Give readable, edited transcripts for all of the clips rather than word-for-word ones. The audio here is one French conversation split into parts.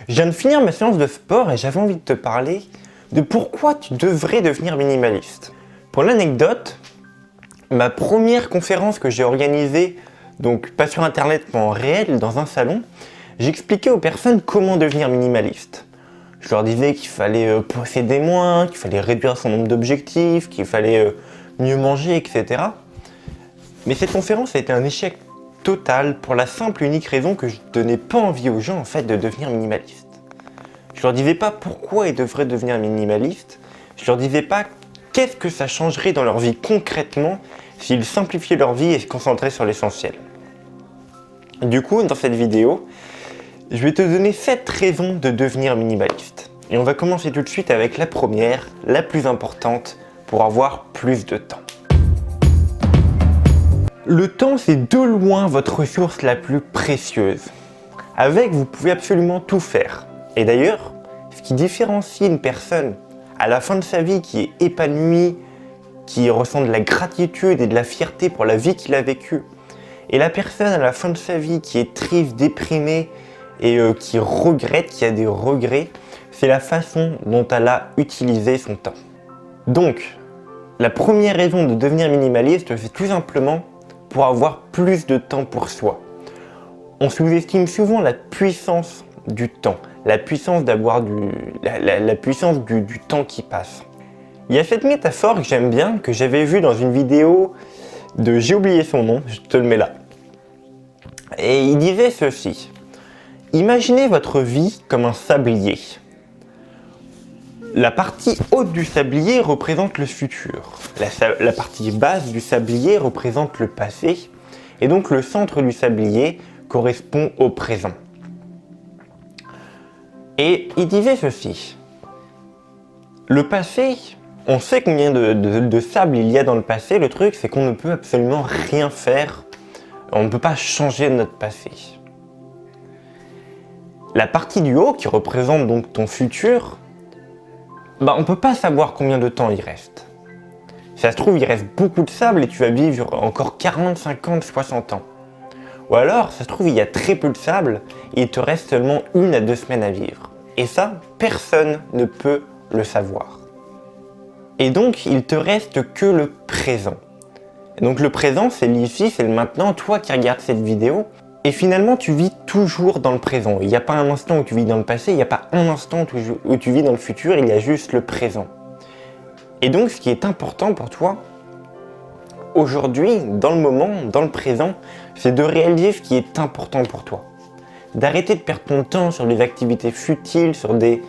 Je viens de finir ma séance de sport et j'avais envie de te parler de pourquoi tu devrais devenir minimaliste. Pour l'anecdote, ma première conférence que j'ai organisée, donc pas sur internet mais en réel, dans un salon, j'expliquais aux personnes comment devenir minimaliste. Je leur disais qu'il fallait posséder moins, qu'il fallait réduire son nombre d'objectifs, qu'il fallait mieux manger, etc. Mais cette conférence a été un échec total pour la simple et unique raison que je donnais pas envie aux gens en fait de devenir minimaliste. Je leur disais pas pourquoi ils devraient devenir minimalistes, je leur disais pas qu'est-ce que ça changerait dans leur vie concrètement s'ils simplifiaient leur vie et se concentraient sur l'essentiel. Du coup, dans cette vidéo, je vais te donner 7 raisons de devenir minimaliste. Et on va commencer tout de suite avec la première, la plus importante, pour avoir plus de temps. Le temps, c'est de loin votre ressource la plus précieuse. Avec, vous pouvez absolument tout faire. Et d'ailleurs, ce qui différencie une personne à la fin de sa vie qui est épanouie, qui ressent de la gratitude et de la fierté pour la vie qu'il a vécue, et la personne à la fin de sa vie qui est triste, déprimée et qui regrette, qui a des regrets, c'est la façon dont elle a utilisé son temps. Donc, la première raison de devenir minimaliste, c'est tout simplement pour avoir plus de temps pour soi. On sous-estime souvent la puissance du temps, la puissance d'avoir la puissance du temps qui passe. Il y a cette métaphore que j'aime bien, que j'avais vue dans une vidéo de j'ai oublié son nom, je te le mets là. Et il disait ceci: imaginez votre vie comme un sablier. La partie haute du sablier représente le futur. La partie basse du sablier représente le passé. Et donc le centre du sablier correspond au présent. Et il disait ceci: le passé, on sait combien de sable il y a dans le passé. Le truc, c'est qu'on ne peut absolument rien faire. On ne peut pas changer notre passé. La partie du haut, qui représente donc ton futur, on ne peut pas savoir combien de temps il reste. Si ça se trouve, il reste beaucoup de sable et tu vas vivre encore 40, 50, 60 ans. Ou alors, ça se trouve, il y a très peu de sable et il te reste seulement 1 à 2 semaines à vivre. Et ça, personne ne peut le savoir. Et donc, il te reste que le présent. Et donc le présent, c'est l'ici, c'est le maintenant, toi qui regardes cette vidéo. Et finalement, tu vis toujours dans le présent. Il n'y a pas un instant où tu vis dans le passé, il n'y a pas un instant où tu vis dans le futur, il y a juste le présent. Et donc, ce qui est important pour toi, aujourd'hui, dans le moment, dans le présent, c'est de réaliser ce qui est important pour toi. D'arrêter de perdre ton temps sur des activités futiles, sur des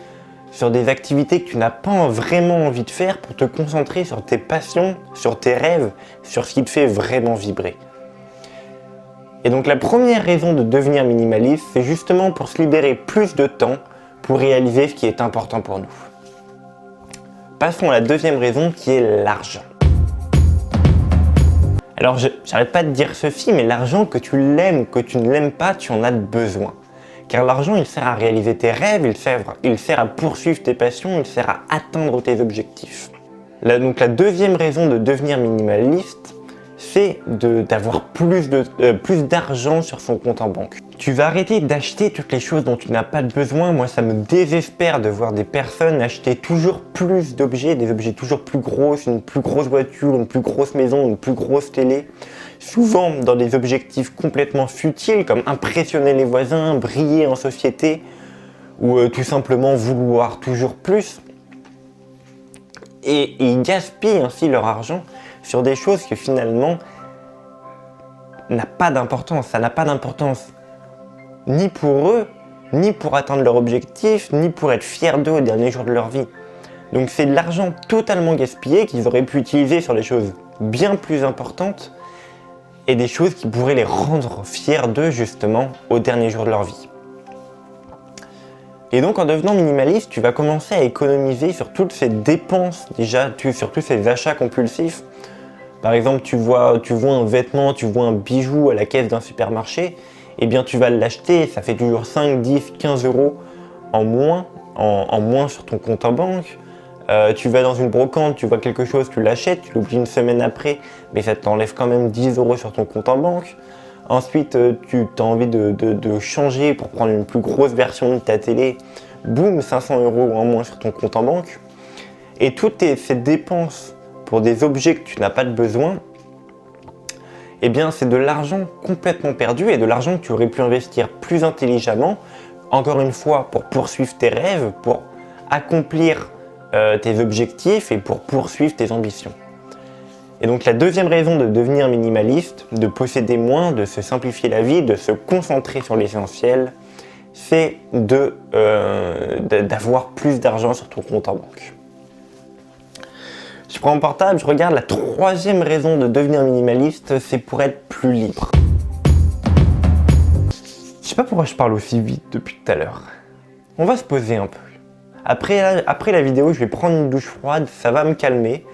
activités que tu n'as pas vraiment envie de faire pour te concentrer sur tes passions, sur tes rêves, sur ce qui te fait vraiment vibrer. Et donc la première raison de devenir minimaliste, c'est justement pour se libérer plus de temps pour réaliser ce qui est important pour nous. Passons à la deuxième raison qui est l'argent. Alors j'arrête pas de dire ceci, mais l'argent, que tu l'aimes ou que tu ne l'aimes pas, tu en as besoin. Car l'argent, il sert à réaliser tes rêves, il sert à poursuivre tes passions, il sert à atteindre tes objectifs. Donc la deuxième raison de devenir minimaliste, c'est d'avoir plus d'argent sur son compte en banque. Tu vas arrêter d'acheter toutes les choses dont tu n'as pas besoin. Moi, ça me désespère de voir des personnes acheter toujours plus d'objets, des objets toujours plus grosses, une plus grosse voiture, une plus grosse maison, une plus grosse télé. Souvent dans des objectifs complètement futiles comme impressionner les voisins, briller en société ou tout simplement vouloir toujours plus. Et ils gaspillent ainsi leur argent sur des choses qui finalement n'a pas d'importance. Ça n'a pas d'importance ni pour eux, ni pour atteindre leur objectif, ni pour être fiers d'eux au dernier jour de leur vie. Donc c'est de l'argent totalement gaspillé qu'ils auraient pu utiliser sur des choses bien plus importantes et des choses qui pourraient les rendre fiers d'eux justement au dernier jour de leur vie. Et donc en devenant minimaliste, tu vas commencer à économiser sur toutes ces dépenses déjà, sur tous ces achats compulsifs. Par exemple, tu vois un vêtement, tu vois un bijou à la caisse d'un supermarché, eh bien tu vas l'acheter, ça fait toujours 5, 10, 15 euros en moins sur ton compte en banque. Tu vas dans une brocante, tu vois quelque chose, tu l'achètes, tu l'oublies une semaine après, mais ça t'enlève quand même 10 euros sur ton compte en banque. Ensuite, tu as envie de changer pour prendre une plus grosse version de ta télé. Boum, 500 € en moins sur ton compte en banque. Et toutes ces dépenses pour des objets que tu n'as pas de besoin, eh bien c'est de l'argent complètement perdu et de l'argent que tu aurais pu investir plus intelligemment, encore une fois, pour poursuivre tes rêves, pour accomplir tes objectifs et pour poursuivre tes ambitions. Et donc la deuxième raison de devenir minimaliste, de posséder moins, de se simplifier la vie, de se concentrer sur l'essentiel, c'est d'avoir plus d'argent sur ton compte en banque. Je prends mon portable, je regarde la troisième raison de devenir minimaliste, c'est pour être plus libre. Je sais pas pourquoi je parle aussi vite depuis tout à l'heure. On va se poser un peu. Après la vidéo, je vais prendre une douche froide, ça va me calmer.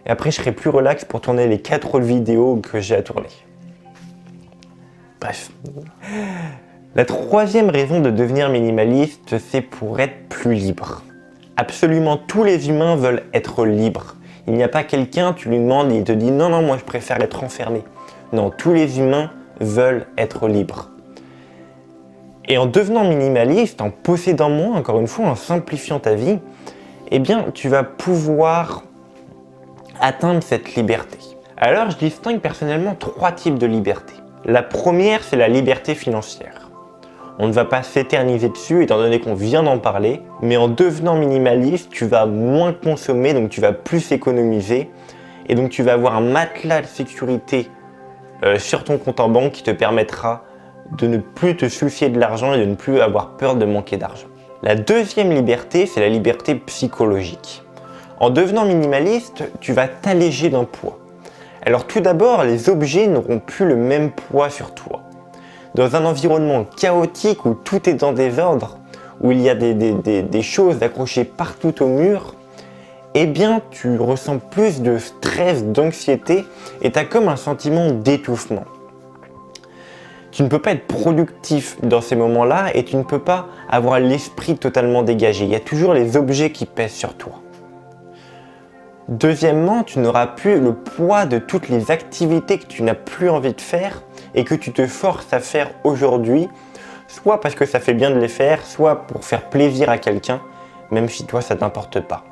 Et après, je serai plus relax pour tourner les 4 autres vidéos que j'ai à tourner. Bref. La troisième raison de devenir minimaliste, c'est pour être plus libre. Absolument tous les humains veulent être libres. Il n'y a pas quelqu'un, tu lui demandes et il te dit « Non, non, moi je préfère être enfermé ». Non, tous les humains veulent être libres. Et en devenant minimaliste, en possédant moins, encore une fois, en simplifiant ta vie, eh bien, tu vas pouvoir atteindre cette liberté. Alors, je distingue personnellement 3 types de liberté. La première, c'est la liberté financière. On ne va pas s'éterniser dessus, étant donné qu'on vient d'en parler, mais en devenant minimaliste, tu vas moins consommer, donc tu vas plus économiser, et donc tu vas avoir un matelas de sécurité sur ton compte en banque qui te permettra de ne plus te soucier de l'argent et de ne plus avoir peur de manquer d'argent. La deuxième liberté, c'est la liberté psychologique. En devenant minimaliste, tu vas t'alléger d'un poids. Alors tout d'abord, les objets n'auront plus le même poids sur toi. Dans un environnement chaotique où tout est dans des désordre, où il y a des choses accrochées partout au mur, eh bien tu ressens plus de stress, d'anxiété et tu as comme un sentiment d'étouffement. Tu ne peux pas être productif dans ces moments-là et tu ne peux pas avoir l'esprit totalement dégagé. Il y a toujours les objets qui pèsent sur toi. Deuxièmement, tu n'auras plus le poids de toutes les activités que tu n'as plus envie de faire et que tu te forces à faire aujourd'hui, soit parce que ça fait bien de les faire, soit pour faire plaisir à quelqu'un, même si toi ça ne t'importe pas.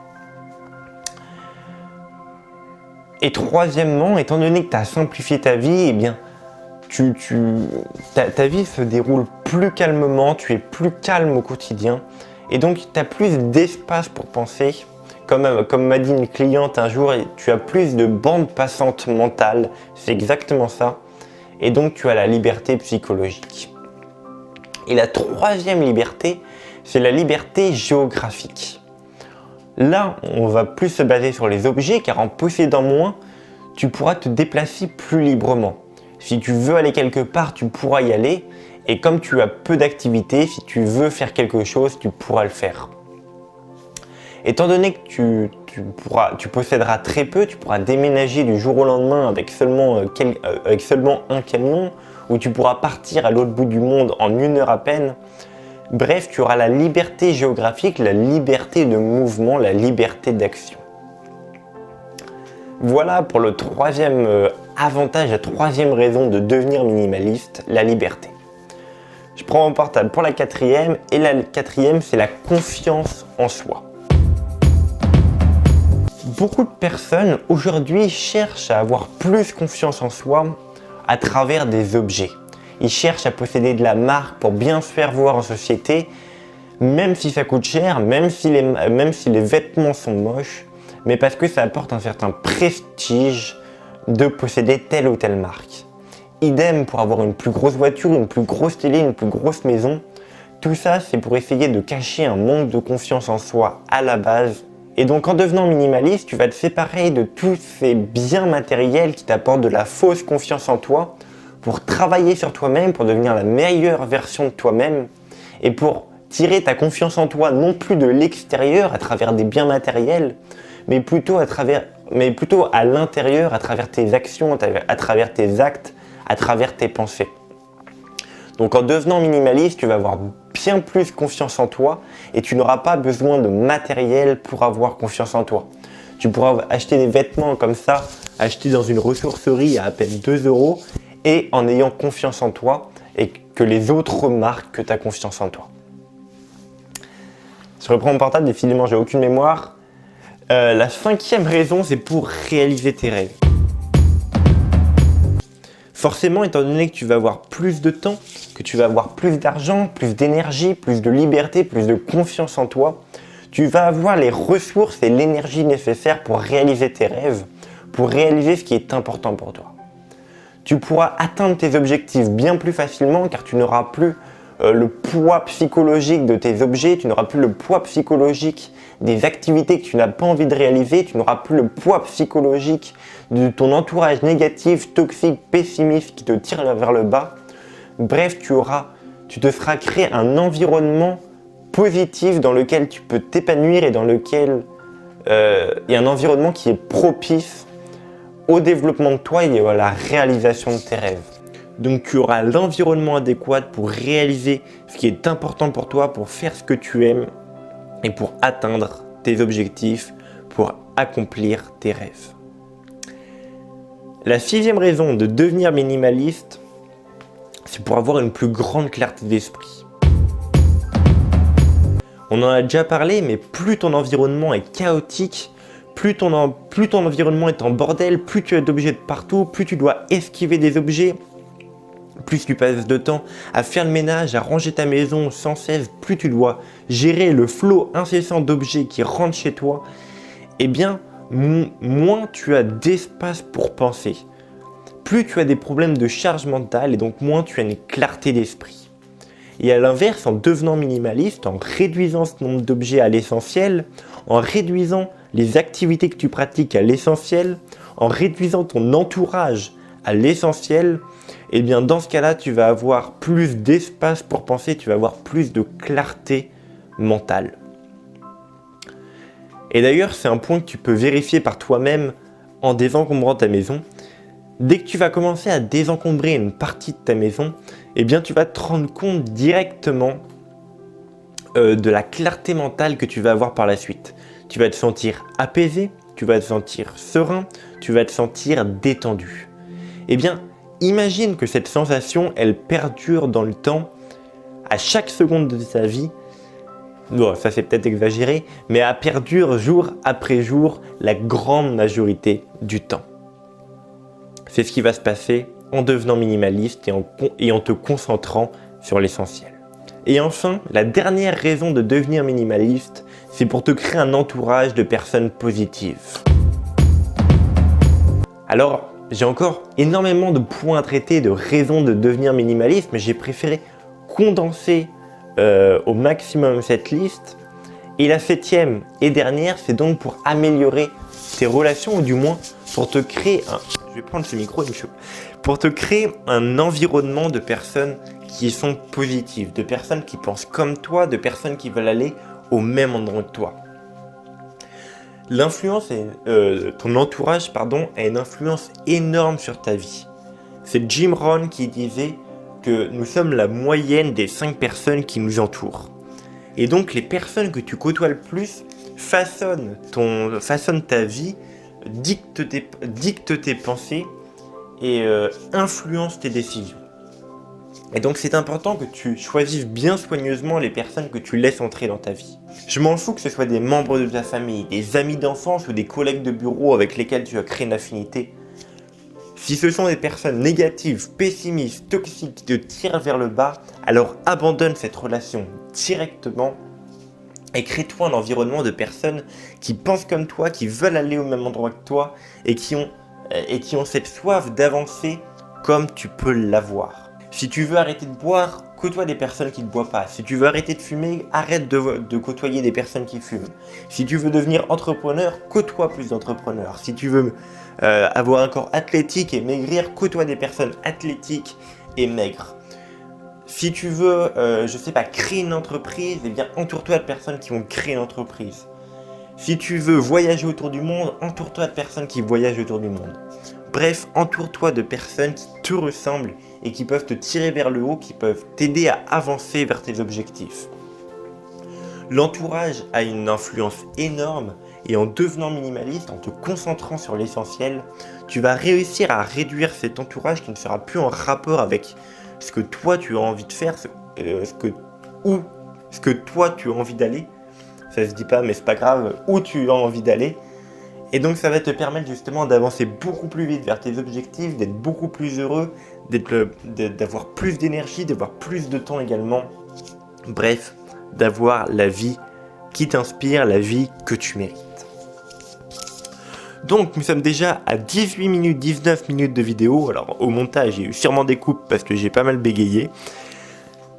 Et troisièmement, étant donné que tu as simplifié ta vie, eh bien, ta vie se déroule plus calmement, tu es plus calme au quotidien et donc tu as plus d'espace pour penser. Comme m'a dit une cliente un jour, tu as plus de bande passante mentale, c'est exactement ça. Et donc tu as la liberté psychologique. Et la troisième liberté, c'est la liberté géographique. Là, on va plus se baser sur les objets, car en possédant moins, tu pourras te déplacer plus librement. Si tu veux aller quelque part, tu pourras y aller. Et comme tu as peu d'activités, si tu veux faire quelque chose, tu pourras le faire. Étant donné que tu posséderas très peu, tu pourras déménager du jour au lendemain avec seulement un camion, ou tu pourras partir à l'autre bout du monde en 1 heure à peine. Bref, tu auras la liberté géographique, la liberté de mouvement, la liberté d'action. Voilà pour le troisième avantage, la troisième raison de devenir minimaliste, la liberté. Je prends mon portable pour la quatrième, et la quatrième, c'est la confiance en soi. Beaucoup de personnes aujourd'hui cherchent à avoir plus confiance en soi à travers des objets. Ils cherchent à posséder de la marque pour bien se faire voir en société, même si ça coûte cher, même si les vêtements sont moches, mais parce que ça apporte un certain prestige de posséder telle ou telle marque. Idem pour avoir une plus grosse voiture, une plus grosse télé, une plus grosse maison. Tout ça, c'est pour essayer de cacher un manque de confiance en soi à la base. Et donc en devenant minimaliste, tu vas te séparer de tous ces biens matériels qui t'apportent de la fausse confiance en toi pour travailler sur toi-même, pour devenir la meilleure version de toi-même et pour tirer ta confiance en toi non plus de l'extérieur à travers des biens matériels, mais plutôt à l'intérieur, à travers tes actions, à travers tes actes, à travers tes pensées. Donc en devenant minimaliste, tu vas avoir bien plus confiance en toi et tu n'auras pas besoin de matériel pour avoir confiance en toi. Tu pourras acheter des vêtements comme ça, achetés dans une ressourcerie à peine 2 € et en ayant confiance en toi et que les autres remarquent que tu as confiance en toi. Je reprends mon portable, décidément j'ai aucune mémoire. La 5e raison, c'est pour réaliser tes rêves. Forcément, étant donné que tu vas avoir plus de temps, que tu vas avoir plus d'argent, plus d'énergie, plus de liberté, plus de confiance en toi, tu vas avoir les ressources et l'énergie nécessaires pour réaliser tes rêves, pour réaliser ce qui est important pour toi. Tu pourras atteindre tes objectifs bien plus facilement car tu n'auras plus le poids psychologique de tes objets, tu n'auras plus le poids psychologique des activités que tu n'as pas envie de réaliser, tu n'auras plus le poids psychologique de ton entourage négatif, toxique, pessimiste qui te tire vers le bas. Bref, tu te seras créé un environnement positif dans lequel tu peux t'épanouir et dans lequel il y a un environnement qui est propice au développement de toi et à la réalisation de tes rêves. Donc tu auras l'environnement adéquat pour réaliser ce qui est important pour toi, pour faire ce que tu aimes et pour atteindre tes objectifs, pour accomplir tes rêves. La 6e raison de devenir minimaliste, c'est pour avoir une plus grande clarté d'esprit. On en a déjà parlé, mais plus ton environnement est chaotique, plus ton environnement est en bordel, plus tu as d'objets de partout, plus tu dois esquiver des objets, plus tu passes de temps à faire le ménage, à ranger ta maison sans cesse, plus tu dois gérer le flot incessant d'objets qui rentrent chez toi, eh bien, moins tu as d'espace pour penser. Plus tu as des problèmes de charge mentale et donc moins tu as une clarté d'esprit. Et à l'inverse, en devenant minimaliste, en réduisant ce nombre d'objets à l'essentiel, en réduisant les activités que tu pratiques à l'essentiel, en réduisant ton entourage à l'essentiel, eh bien dans ce cas-là, tu vas avoir plus d'espace pour penser, tu vas avoir plus de clarté mentale. Et d'ailleurs, c'est un point que tu peux vérifier par toi-même en désencombrant ta maison. Dès que tu vas commencer à désencombrer une partie de ta maison, eh bien tu vas te rendre compte directement de la clarté mentale que tu vas avoir par la suite. Tu vas te sentir apaisé, tu vas te sentir serein, tu vas te sentir détendu. Eh bien, imagine que cette sensation, elle perdure dans le temps, à chaque seconde de ta vie. Bon, ça c'est peut-être exagéré, mais elle perdure jour après jour la grande majorité du temps. C'est ce qui va se passer en devenant minimaliste et en te concentrant sur l'essentiel. Et enfin, la dernière raison de devenir minimaliste, c'est pour te créer un entourage de personnes positives. Alors, j'ai encore énormément de points à traiter, de raisons de devenir minimaliste, mais j'ai préféré condenser au maximum cette liste. Et la 7e et dernière, c'est donc pour améliorer tes relations, ou du moins pour te créer je vais prendre ce micro, il me chauffe. Pour te créer un environnement de personnes qui sont positives, de personnes qui pensent comme toi, de personnes qui veulent aller au même endroit que toi. Ton entourage a une influence énorme sur ta vie. C'est Jim Rohn qui disait que nous sommes la moyenne des 5 personnes qui nous entourent. Et donc les personnes que tu côtoies le plus façonnent ta vie, dictent tes pensées et influencent tes décisions. Et donc c'est important que tu choisisses bien soigneusement les personnes que tu laisses entrer dans ta vie. Je m'en fous que ce soit des membres de ta famille, des amis d'enfance ou des collègues de bureau avec lesquels tu as créé une affinité. Si ce sont des personnes négatives, pessimistes, toxiques qui te tirent vers le bas, alors abandonne cette relation directement et crée-toi un environnement de personnes qui pensent comme toi, qui veulent aller au même endroit que toi et qui ont cette soif d'avancer comme tu peux l'avoir. Si tu veux arrêter de boire, côtoie des personnes qui ne boivent pas. Si tu veux arrêter de fumer, arrête de côtoyer des personnes qui fument. Si tu veux devenir entrepreneur, côtoie plus d'entrepreneurs. Si tu veux avoir un corps athlétique et maigrir, côtoie des personnes athlétiques et maigres. Si tu veux, créer une entreprise, eh bien entoure-toi de personnes qui vont créer une entreprise. Si tu veux voyager autour du monde, entoure-toi de personnes qui voyagent autour du monde. Bref, entoure-toi de personnes qui te ressemblent et qui peuvent te tirer vers le haut, qui peuvent t'aider à avancer vers tes objectifs. L'entourage a une influence énorme Et en devenant minimaliste, en te concentrant sur l'essentiel, tu vas réussir à réduire cet entourage qui ne sera plus en rapport avec ce que toi tu as envie de faire, ce que toi tu as envie d'aller. Ça se dit pas, mais c'est pas grave, où tu as envie d'aller. Et donc ça va te permettre justement d'avancer beaucoup plus vite vers tes objectifs, d'être beaucoup plus heureux, d'avoir plus d'énergie, d'avoir plus de temps également. Bref, d'avoir la vie qui t'inspire, la vie que tu mérites. Donc nous sommes déjà à 18 minutes, 19 minutes de vidéo. Alors au montage, il y a eu sûrement des coupes parce que j'ai pas mal bégayé.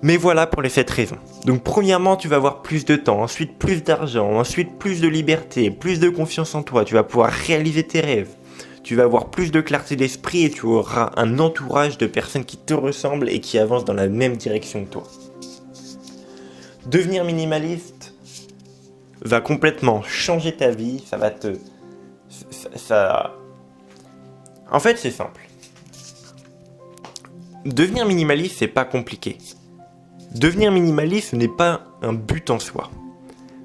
Mais voilà pour les 7 raisons. Donc premièrement, tu vas avoir plus de temps, ensuite plus d'argent, ensuite plus de liberté, plus de confiance en toi, tu vas pouvoir réaliser tes rêves, tu vas avoir plus de clarté d'esprit et tu auras un entourage de personnes qui te ressemblent et qui avancent dans la même direction que toi. Devenir minimaliste va complètement changer ta vie, ça va te... En fait, c'est simple. Devenir minimaliste, c'est pas compliqué. Devenir minimaliste, ce n'est pas un but en soi.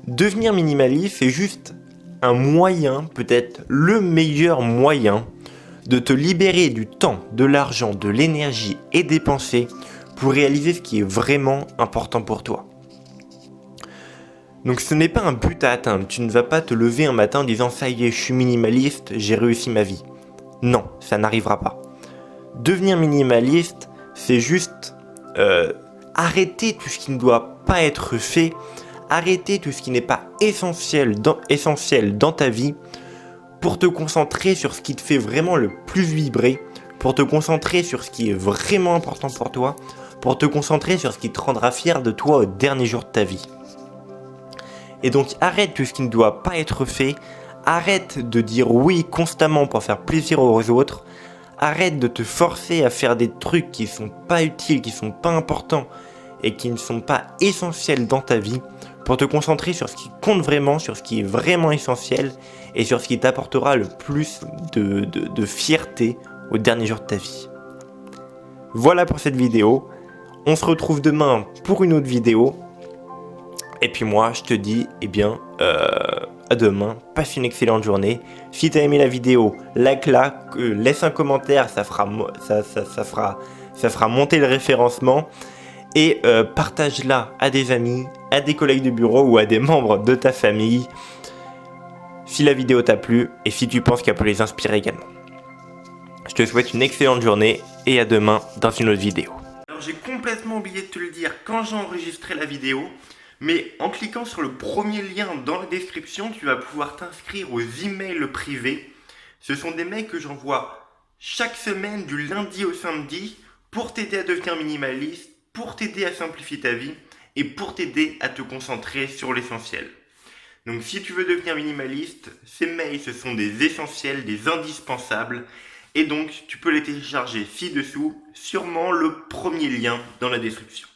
Devenir minimaliste, c'est juste un moyen, peut-être le meilleur moyen, de te libérer du temps, de l'argent, de l'énergie et des pensées pour réaliser ce qui est vraiment important pour toi. Donc ce n'est pas un but à atteindre, tu ne vas pas te lever un matin en disant « ça y est, je suis minimaliste, j'ai réussi ma vie ». Non, ça n'arrivera pas. Devenir minimaliste, c'est juste arrêter tout ce qui ne doit pas être fait, arrêter tout ce qui n'est pas essentiel dans ta vie pour te concentrer sur ce qui te fait vraiment le plus vibrer, pour te concentrer sur ce qui est vraiment important pour toi, pour te concentrer sur ce qui te rendra fier de toi au dernier jour de ta vie. Et donc arrête tout ce qui ne doit pas être fait, arrête de dire oui constamment pour faire plaisir aux autres, arrête de te forcer à faire des trucs qui sont pas utiles, qui sont pas importants et qui ne sont pas essentiels dans ta vie pour te concentrer sur ce qui compte vraiment, sur ce qui est vraiment essentiel et sur ce qui t'apportera le plus de fierté au dernier jour de ta vie. Voilà pour cette vidéo. On se retrouve demain pour une autre vidéo. Et puis moi, je te dis, à demain, passe une excellente journée. Si tu as aimé la vidéo, like-la, laisse un commentaire, ça fera monter le référencement. Et partage-la à des amis, à des collègues de bureau ou à des membres de ta famille. Si la vidéo t'a plu et si tu penses qu'elle peut les inspirer également. Je te souhaite une excellente journée et à demain dans une autre vidéo. Alors j'ai complètement oublié de te le dire quand j'ai enregistré la vidéo. Mais en cliquant sur le premier lien dans la description, tu vas pouvoir t'inscrire aux emails privés. Ce sont des mails que j'envoie chaque semaine du lundi au samedi pour t'aider à devenir minimaliste, pour t'aider à simplifier ta vie et pour t'aider à te concentrer sur l'essentiel. Donc si tu veux devenir minimaliste, ces mails ce sont des essentiels, des indispensables et donc tu peux les télécharger ci-dessous, sûrement le premier lien dans la description.